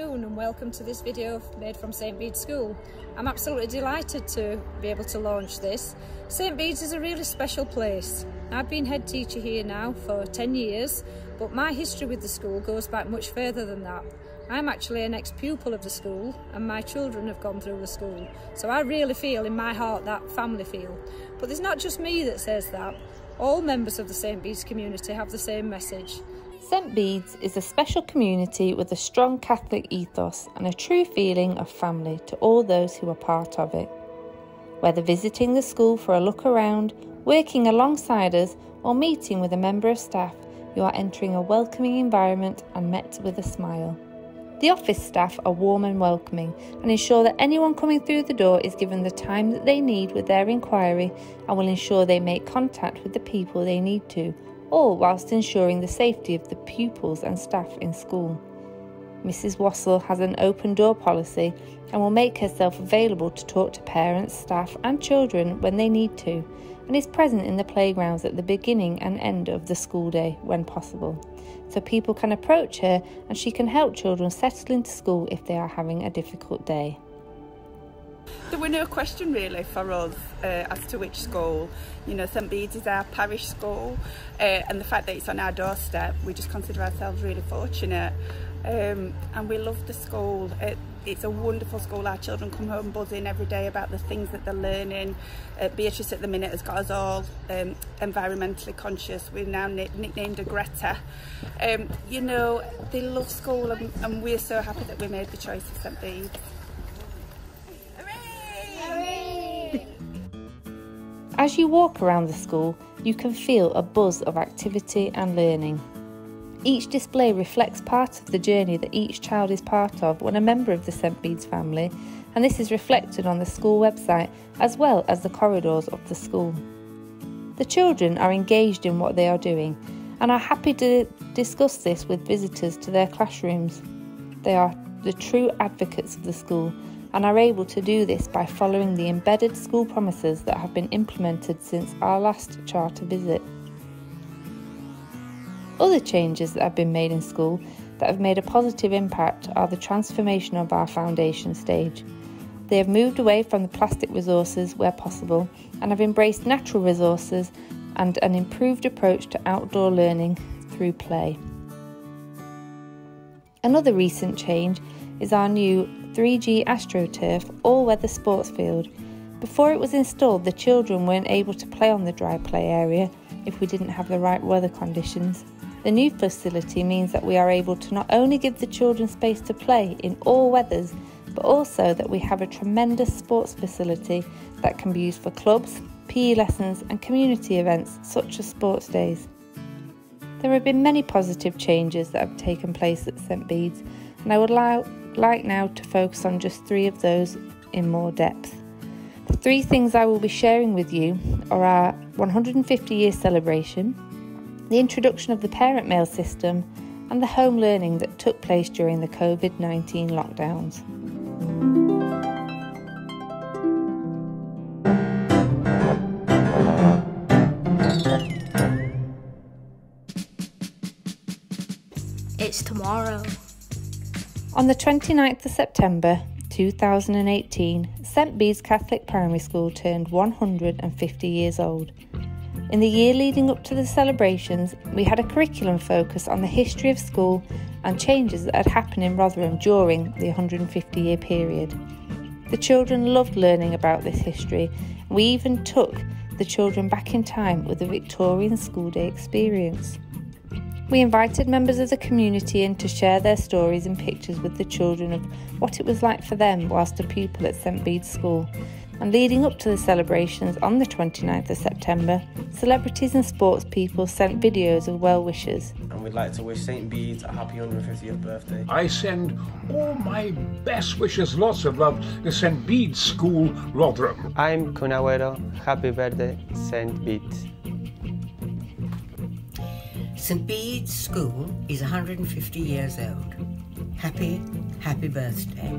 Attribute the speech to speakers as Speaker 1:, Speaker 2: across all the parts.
Speaker 1: afternoon and welcome to this video made from St Bede School. I'm absolutely delighted to be able to launch this. St Bede's is a really special place. I've been head teacher here now for 10 years, but my history with the school goes back much further than that. I'm actually an ex-pupil of the school and my children have gone through the school. So I really feel in my heart that family feel. But there's not just me that says that. All members of the St Bede's community have the same message.
Speaker 2: St Bede's is a special community with a strong Catholic ethos and a true feeling of family to all those who are part of it. Whether visiting the school for a look around, working alongside us or meeting with a member of staff, you are entering a welcoming environment and met with a smile. The office staff are warm and welcoming and ensure that anyone coming through the door is given the time that they need with their inquiry and will ensure they make contact with the people they need to, all whilst ensuring the safety of the pupils and staff in school. Mrs Wassell has an open door policy and will make herself available to talk to parents, staff and children when they need to, and is present in the playgrounds at the beginning and end of the school day when possible, so people can approach her and she can help children settle into school if they are having a difficult day.
Speaker 3: There were no question really for us as to which school. You know, St Bede's is our parish school, and the fact that it's on our doorstep, we just consider ourselves really fortunate. And we love the school. It's a wonderful school. Our children come home buzzing every day about the things that they're learning. Beatrice at the minute has got us all environmentally conscious. We've now nicknamed her Greta. You know, they love school and we're so happy that we made the choice of St Bede's.
Speaker 2: As you walk around the school, you can feel a buzz of activity and learning. Each display reflects part of the journey that each child is part of when a member of the St Bede's family, and this is reflected on the school website as well as the corridors of the school. The children are engaged in what they are doing and are happy to discuss this with visitors to their classrooms. They are the true advocates of the school and are able to do this by following the embedded school promises that have been implemented since our last charter visit. Other changes that have been made in school that have made a positive impact are the transformation of our foundation stage. They have moved away from the plastic resources where possible and have embraced natural resources and an improved approach to outdoor learning through play. Another recent change is our new 3G AstroTurf all-weather sports field. Before it was installed, the children weren't able to play on the dry play area if we didn't have the right weather conditions. The new facility means that we are able to not only give the children space to play in all weathers, but also that we have a tremendous sports facility that can be used for clubs, PE lessons and community events such as sports days. There have been many positive changes that have taken place at St Bede's, and I would like now to focus on just 3 of those in more depth. The 3 things I will be sharing with you are our 150-year celebration, the introduction of the ParentMail system and the home learning that took place during the COVID-19 lockdowns.
Speaker 4: It's tomorrow.
Speaker 2: On the 29th of September 2018, St Bede's Catholic Primary School turned 150 years old. In the year leading up to the celebrations, we had a curriculum focus on the history of school and changes that had happened in Rotherham during the 150-year period. The children loved learning about this history, and we even took the children back in time with a Victorian school day experience. We invited members of the community in to share their stories and pictures with the children of what it was like for them whilst a pupil at St Bede's School. And leading up to the celebrations on the 29th of September, celebrities and sports people sent videos of well wishes.
Speaker 5: And we'd like to wish St Bede's a happy 150th birthday.
Speaker 6: I send all my best wishes, lots of love, to St Bede's School, Rotherham.
Speaker 7: I'm Kunawero. Happy birthday, St Bede's.
Speaker 8: St Bede's School is 150 years old. Happy birthday.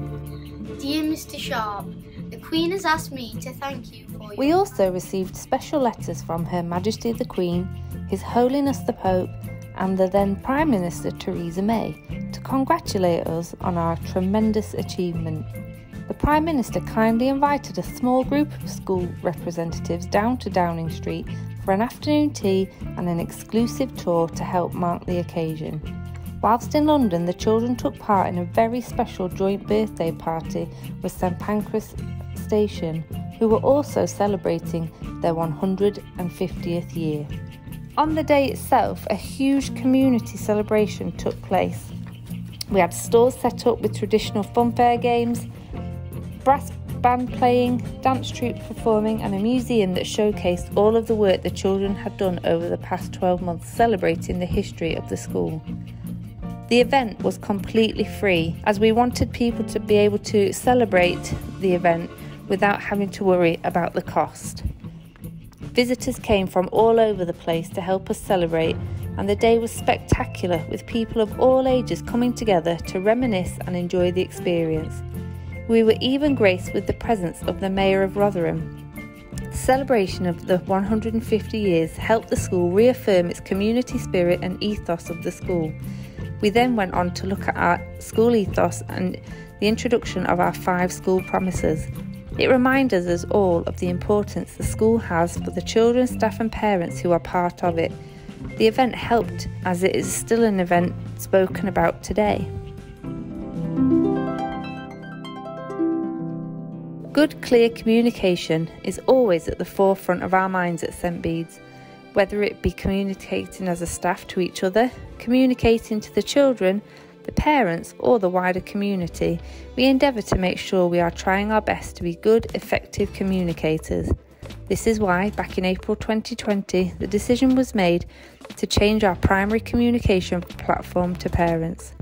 Speaker 4: Dear Mr. Sharp, the Queen has asked me to thank you for your...
Speaker 2: We also received special letters from Her Majesty the Queen, His Holiness the Pope and the then Prime Minister Theresa May to congratulate us on our tremendous achievement. The Prime Minister kindly invited a small group of school representatives down to Downing Street for an afternoon tea and an exclusive tour to help mark the occasion. Whilst in London, the children took part in a very special joint birthday party with St Pancras Station, who were also celebrating their 150th year. On the day itself, a huge community celebration took place. We had stalls set up with traditional funfair games, brass band playing, dance troupe performing, and a museum that showcased all of the work the children had done over the past 12 months celebrating the history of the school. The event was completely free, as we wanted people to be able to celebrate the event without having to worry about the cost. Visitors came from all over the place to help us celebrate, and the day was spectacular, with people of all ages coming together to reminisce and enjoy the experience. We were even graced with the presence of the Mayor of Rotherham. The celebration of the 150 years helped the school reaffirm its community spirit and ethos of the school. We then went on to look at our school ethos and the introduction of our 5 school promises. It reminded us all of the importance the school has for the children, staff and parents who are part of it. The event helped, as it is still an event spoken about today. Good, clear communication is always at the forefront of our minds at St Bede's. Whether it be communicating as a staff to each other, communicating to the children, the parents or the wider community, we endeavour to make sure we are trying our best to be good, effective communicators. This is why, back in April 2020, the decision was made to change our primary communication platform to parents.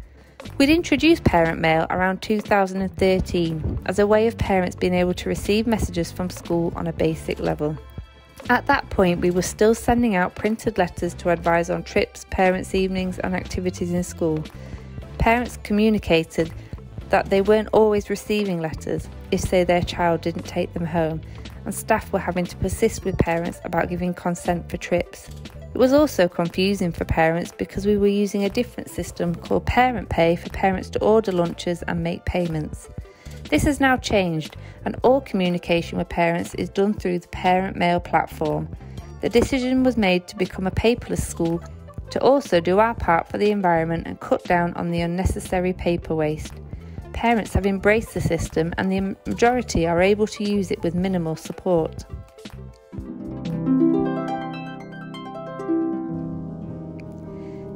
Speaker 2: We'd introduced ParentMail around 2013 as a way of parents being able to receive messages from school on a basic level. At that point, we were still sending out printed letters to advise on trips, parents' evenings and activities in school. Parents communicated that they weren't always receiving letters if, say, their child didn't take them home, and staff were having to persist with parents about giving consent for trips. It was also confusing for parents because we were using a different system called ParentPay for parents to order lunches and make payments. This has now changed, and all communication with parents is done through the ParentMail platform. The decision was made to become a paperless school, to also do our part for the environment and cut down on the unnecessary paper waste. Parents have embraced the system, and the majority are able to use it with minimal support.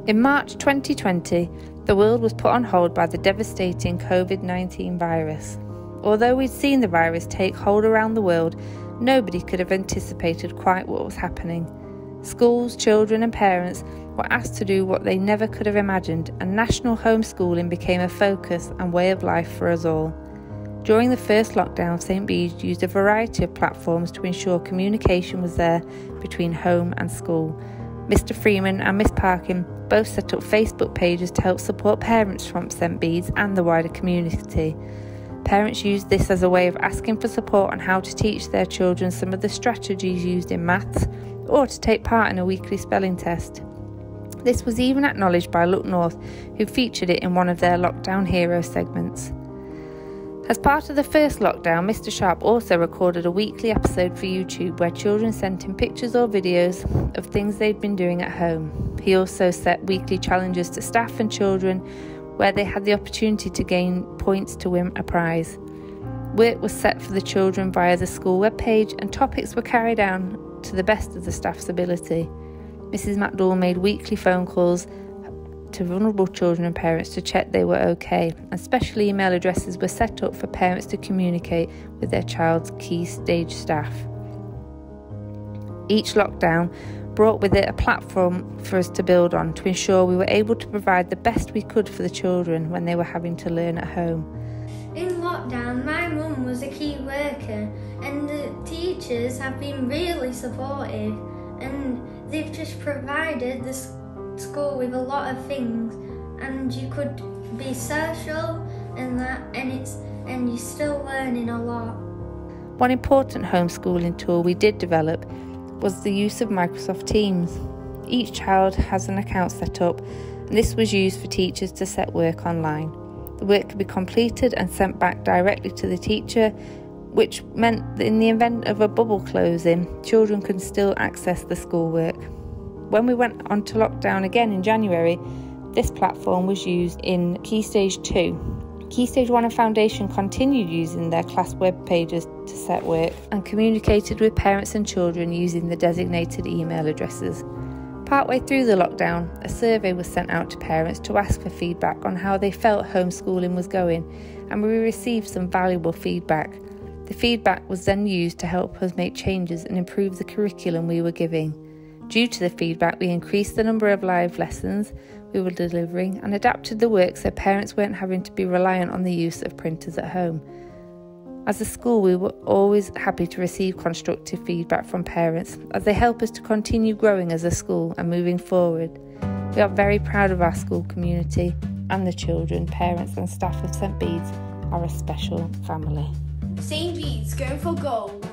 Speaker 2: In March 2020, the world was put on hold by the devastating COVID-19 virus. Although we'd seen the virus take hold around the world, nobody could have anticipated quite what was happening. Schools, children and parents were asked to do what they never could have imagined, and national homeschooling became a focus and way of life for us all. During the first lockdown, St Bede used a variety of platforms to ensure communication was there between home and school. Mr Freeman and Miss Parkin both set up Facebook pages to help support parents from St Bede's and the wider community. Parents used this as a way of asking for support on how to teach their children some of the strategies used in maths, or to take part in a weekly spelling test. This was even acknowledged by Look North, who featured it in one of their Lockdown Hero segments. As part of the first lockdown, Mr Sharp also recorded a weekly episode for YouTube where children sent in pictures or videos of things they'd been doing at home. He also set weekly challenges to staff and children where they had the opportunity to gain points to win a prize. Work was set for the children via the school webpage, and topics were carried out to the best of the staff's ability. Mrs McDowell made weekly phone calls to vulnerable children and parents to check they were okay, and special email addresses were set up for parents to communicate with their child's key stage staff. Each lockdown brought with it a platform for us to build on to ensure we were able to provide the best we could for the children when they were having to learn at home.
Speaker 4: In lockdown, my mum was a key worker, and the teachers have been really supportive, and they've just provided the school with a lot of things, and you could be social and that, and you're still learning a lot.
Speaker 2: One important homeschooling tool we did develop was the use of Microsoft Teams. Each child has an account set up, and this was used for teachers to set work online. The work could be completed and sent back directly to the teacher, which meant that in the event of a bubble closing, children could still access the schoolwork. When we went on to lockdown again in January, this platform was used in Key Stage 2. Key Stage 1 and Foundation continued using their class web pages to set work and communicated with parents and children using the designated email addresses. Partway through the lockdown, a survey was sent out to parents to ask for feedback on how they felt homeschooling was going, and we received some valuable feedback. The feedback was then used to help us make changes and improve the curriculum we were giving. Due to the feedback, we increased the number of live lessons we were delivering and adapted the work so parents weren't having to be reliant on the use of printers at home. As a school, we were always happy to receive constructive feedback from parents as they help us to continue growing as a school and moving forward. We are very proud of our school community, and the children, parents and staff of St Bede's are a special family.
Speaker 9: St Bede's going for gold.